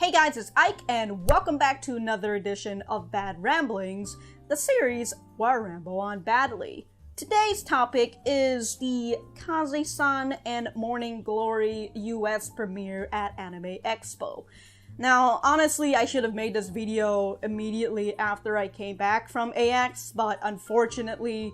Hey guys, it's Ike, and welcome back to another edition of Bad Ramblings, the series where I ramble on badly. Today's topic is the Kase-san and Morning Glory US premiere at Anime Expo. Now, honestly, I should have made this video immediately after I came back from AX, but unfortunately,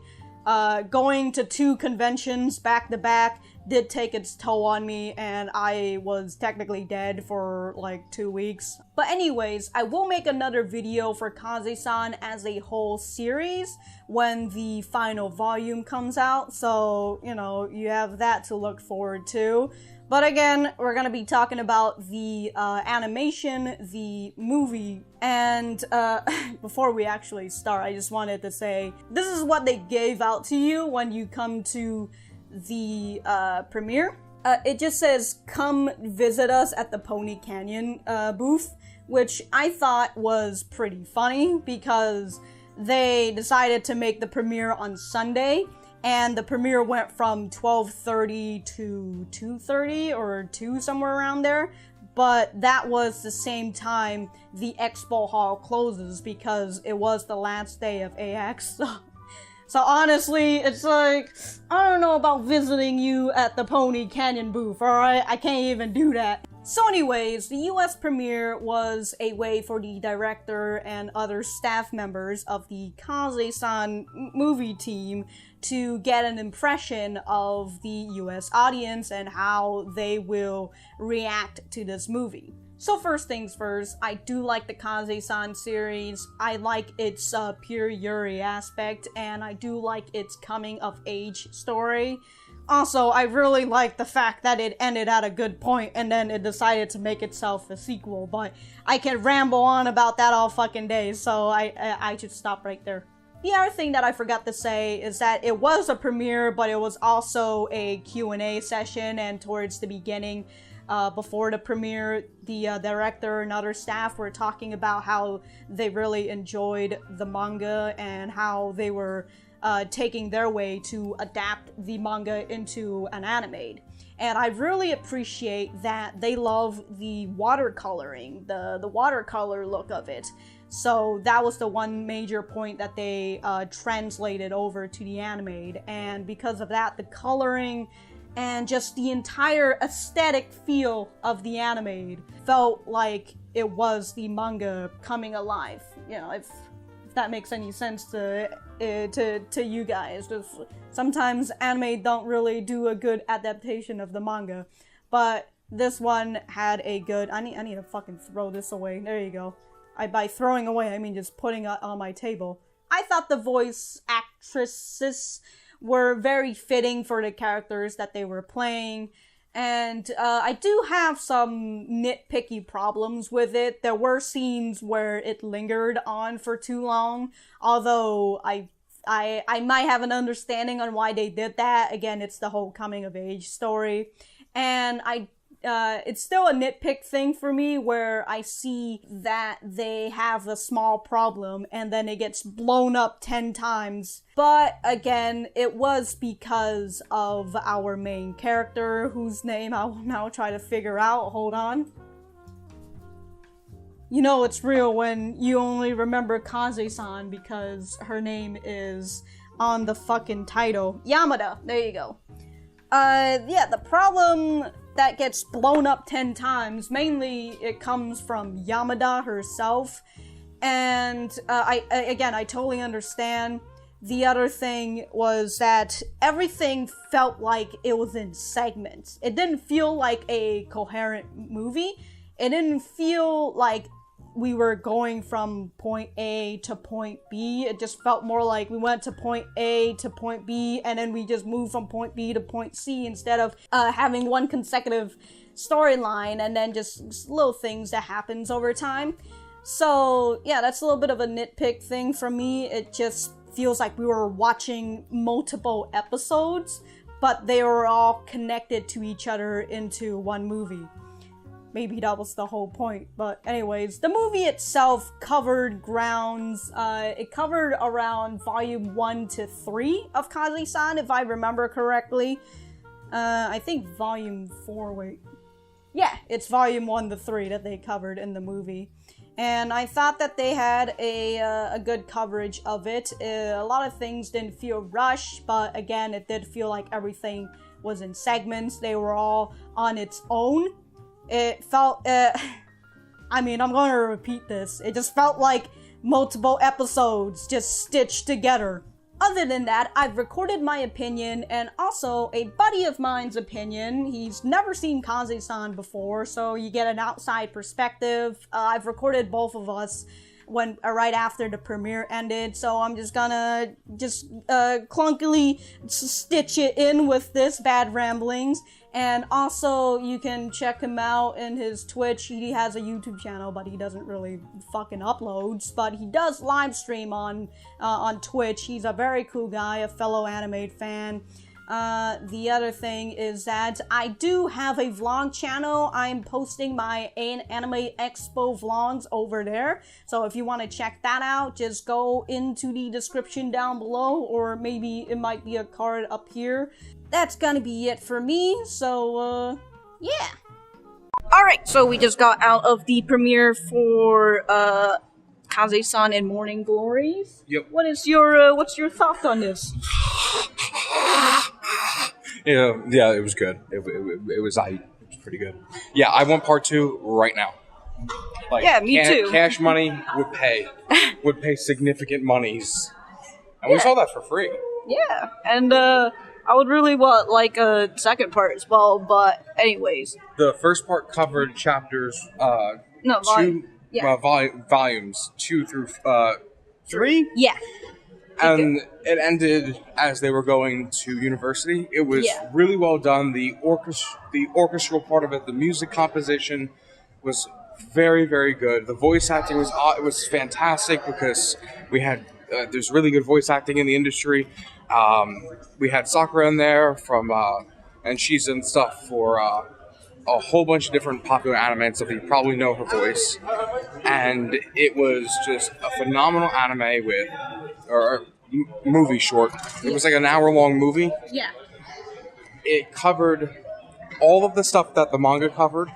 going to two conventions back-to-back did take its toll on me, and I was technically dead for like 2 weeks. But anyways, I will make another video for Kase-san as a whole series when the final volume comes out, so, you know, you have that to look forward to. But again, we're gonna be talking about the animation, the movie, and before we actually start, I just wanted to say, this is what they gave out to you when you come to the premiere. It just says, come visit us at the Pony Canyon booth, which I thought was pretty funny because they decided to make the premiere on Sunday, and the premiere went from 12:30 to 2:30 or 2, somewhere around there. But that was the same time the expo hall closes because it was the last day of AX. So honestly, it's like, I don't know about visiting you at the Pony Canyon booth, alright? I can't even do that. So anyways, the US premiere was a way for the director and other staff members of the Kase-san movie team to get an impression of the US audience and how they will react to this movie. So first things first, I do like the Kase-san series. I like its pure Yuri aspect, and I do like its coming-of-age story. Also, I really like the fact that it ended at a good point and then it decided to make itself a sequel, but I can ramble on about that all fucking day, so I should stop right there. The other thing that I forgot to say is that it was a premiere, but it was also a Q&A session, and towards the beginning, before the premiere, the director and other staff were talking about how they really enjoyed the manga and how they were taking their way to adapt the manga into an anime. And I really appreciate that they love the watercoloring, the watercolor look of it. So that was the one major point that they translated over to the anime, and because of that, the coloring and just the entire aesthetic feel of the anime felt like it was the manga coming alive. You know, if that makes any sense to you guys. Just sometimes anime don't really do a good adaptation of the manga, but this one had a good. I need to fucking throw this away. There you go. By throwing away, I mean just putting it on my table. I thought the voice actresses were very fitting for the characters that they were playing, and I do have some nitpicky problems with it. There were scenes where it lingered on for too long, although I might have an understanding on why they did that. Again, it's the whole coming-of-age story, and it's still a nitpick thing for me where I see that they have a small problem and then it gets blown up 10 times. But again, it was because of our main character, whose name I will now try to figure out. Hold on. You know it's real when you only remember Kase-san because her name is on the fucking title. Yamada, there you go. Yeah, the problem that gets blown up 10 times, mainly it comes from Yamada herself, and I totally understand. The other thing was that everything felt like it was in segments. It didn't feel like a coherent movie. It didn't feel like we were going from point A to point B. It just felt more like we went to point A to point B, and then we just moved from point B to point C instead of having one consecutive storyline and then just little things that happens over time. So yeah, that's a little bit of a nitpick thing for me. It just feels like we were watching multiple episodes, but they were all connected to each other into one movie. Maybe that was the whole point, but anyways, the movie itself covered grounds. It covered around volume 1 to 3 of Kase-san, if I remember correctly. I think volume 4, wait. Yeah, it's volume 1 to 3 that they covered in the movie. And I thought that they had a good coverage of it. A lot of things didn't feel rushed, but again, it did feel like everything was in segments. They were all on its own. It felt, I mean, I'm going to repeat this. It just felt like multiple episodes just stitched together. Other than that, I've recorded my opinion and also a buddy of mine's opinion. He's never seen Kase-san before, so you get an outside perspective. I've recorded both of us when right after the premiere ended, so I'm just gonna clunkily stitch it in with this Bad Ramblings. And also, you can check him out in his Twitch. He has a YouTube channel, but he doesn't really fucking uploads. But he does live stream on Twitch. He's a very cool guy, a fellow anime fan. The other thing is that I do have a vlog channel. I'm posting my Anime Expo vlogs over there. So if you want to check that out, just go into the description down below, or maybe it might be a card up here. That's gonna be it for me, so, yeah. Alright, so we just got out of the premiere for, Kase-san and Morning Glories. Yep. What's your thoughts on this? Yeah, it was good. It was pretty good. Yeah, I want part 2 right now. Like, yeah, me too. Cash money would pay significant monies, and we saw that for free. Yeah, and I would really want like a second part as well. But anyways, the first part covered chapters volumes 2 through 3. Yeah. And it ended as they were going to university. It was really well done. The orchestral part of it, the music composition was very, very good. The voice acting was fantastic because we had there's really good voice acting in the industry. We had Sakura in there from and she's in stuff for a whole bunch of different popular anime and stuff. You probably know her voice, and it was just a phenomenal anime or movie short. It was like an hour-long movie. Yeah. It covered all of the stuff that the manga covered.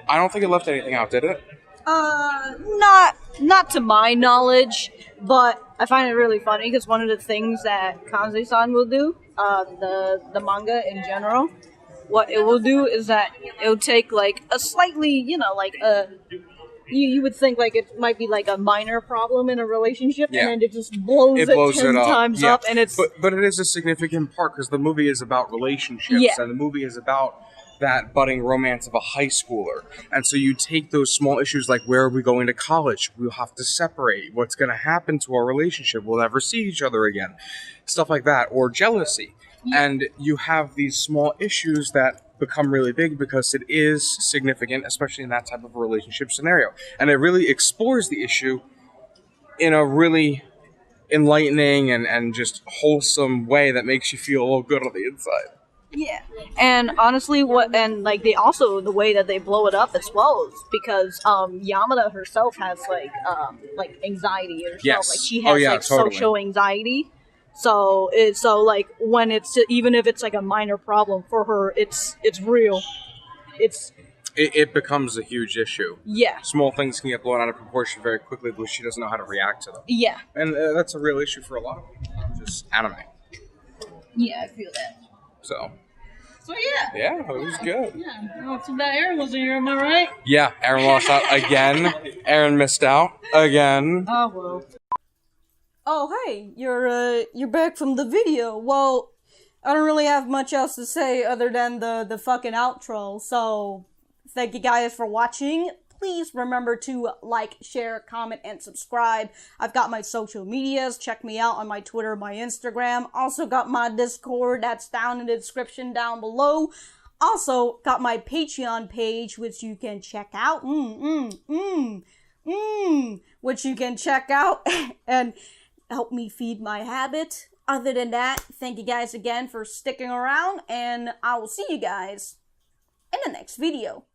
I don't think it left anything out, did it? Not to my knowledge, but I find it really funny because one of the things that Kase-san will do, the manga in general, what it will do is that it'll take like a slightly, you would think like it might be like a minor problem in a relationship, and then it just blows it 10 times up, and it's... But it is a significant part, because the movie is about relationships, and the movie is about that budding romance of a high schooler. And so you take those small issues like, where are we going to college? We'll have to separate. What's going to happen to our relationship? We'll never see each other again. Stuff like that. Or jealousy. And you have these small issues that become really big because it is significant, especially in that type of a relationship scenario. And it really explores the issue in a really enlightening and just wholesome way that makes you feel a little good on the inside. Yeah, and honestly, the way that they blow it up as well is because Yamada herself has like anxiety herself. Yes. Like she has social anxiety. So when it's, even if it's like a minor problem for her, it's real. It becomes a huge issue. Yeah. Small things can get blown out of proportion very quickly because she doesn't know how to react to them. Yeah. And that's a real issue for a lot of people, just anime. Yeah, I feel that. So yeah. Yeah, it was good. Yeah. Oh, too bad Aaron wasn't here, am I right? Yeah, Aaron lost out again. Aaron missed out again. Oh, well. Oh, hey, you're back from the video. Well, I don't really have much else to say other than the fucking outro. So, thank you guys for watching. Please remember to like, share, comment, and subscribe. I've got my social medias. Check me out on my Twitter, my Instagram. Also got my Discord. That's down in the description down below. Also got my Patreon page, which you can check out. Which you can check out and help me feed my habit. Other than that, thank you guys again for sticking around, and I will see you guys in the next video.